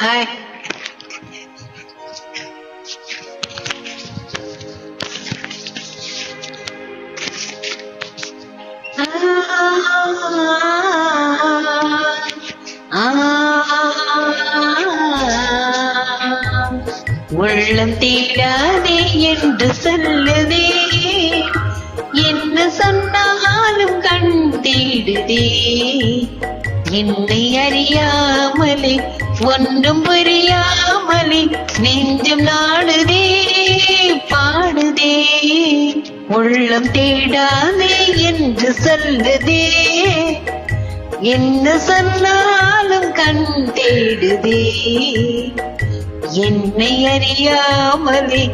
Hi. உள்ளம் தேடாதே என்று சொல்லுதே, என்ன சொன்னாலும் கண் தேடுதே. என்னை அறியாமலே ஒன்றும் புரியாமலே நெஞ்சம் நாடுதே பாடுதே. உள்ளம் தேடாதே என்று சொல்லுதே, என்ன சொன்னாலும் கண் தேடுதே. என்னை அறியாமலே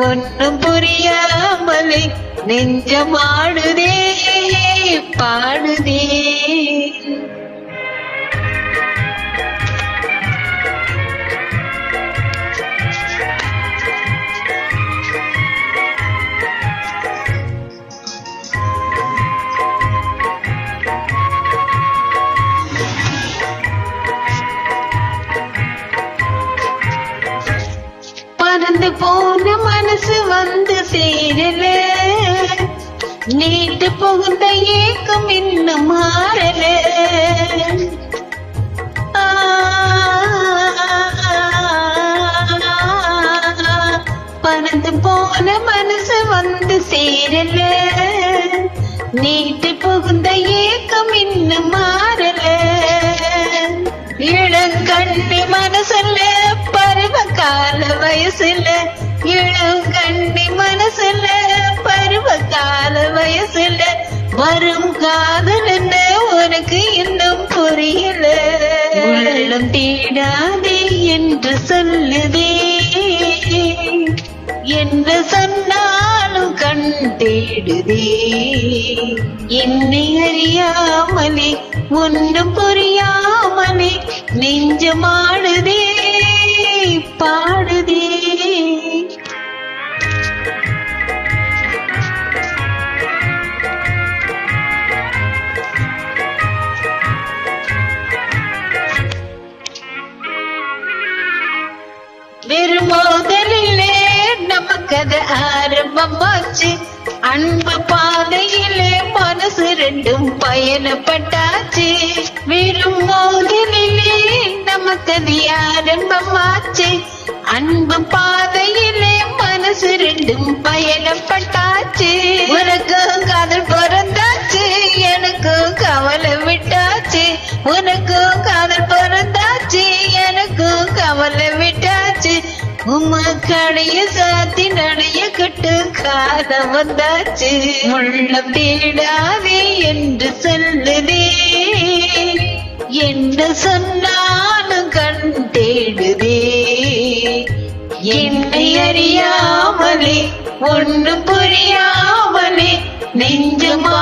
ஒன்றும் புரியாமலே நெஞ்சமாடுதே பாடுதே. பறந்து போன மனசு வந்து சேரல, நேற்று புகுந்த ஏக்கம் இன்னும் மாறல. பறந்து போன மனசு வந்து சேரல, நேற்று புகுந்த ஏக்கம் இன்னும் மாறல. இளங்கண்ணி மனசுல பருவ கால வயசுல, இளங்கண்ணி மனசுல பருவ கால வயசுல வரும் காதல் என்ன உனக்கு இன்னும் புரியல. உள்ளம் தேடாதே என்று சொல்லுதே, என்ன சொன்னாலும் கண் தேடுதே. என்னை அறியாமலே ஒன்றும் புரியாமலே நெஞ்சமாடுதே பாடுதே. வெறும் மோதலிலே நமக்கது ஆரம்பமாச்சு, அன்பு பாதையிலே மனசு ரெண்டும் பயணப்பட்டாச்சு. வெறும் மோதலிலே நமக்கது ஆரம்பமாச்சு, அன்பு பாதையிலே மனசு ரெண்டும் பயணப்பட்டாச்சு. உனக்கும் காதல் பிறந்தாச்சு, எனக்கும் கவலை விட்டாச்சு. உனக்கும் காதல் பிறந்தாச்சு, எனக்கும் கவலை விட்டாச்சு. உமக்கடைய சாத்தி நடைய கட்டு காலம் வந்தாச்சு. உள்ளம் தேடாதே என்று சொல்லுதே, என்ன சொன்னாலும் கண் தேடுதே. என்னை அறியாமலே ஒன்றும் புரியாமலே நெஞ்சமா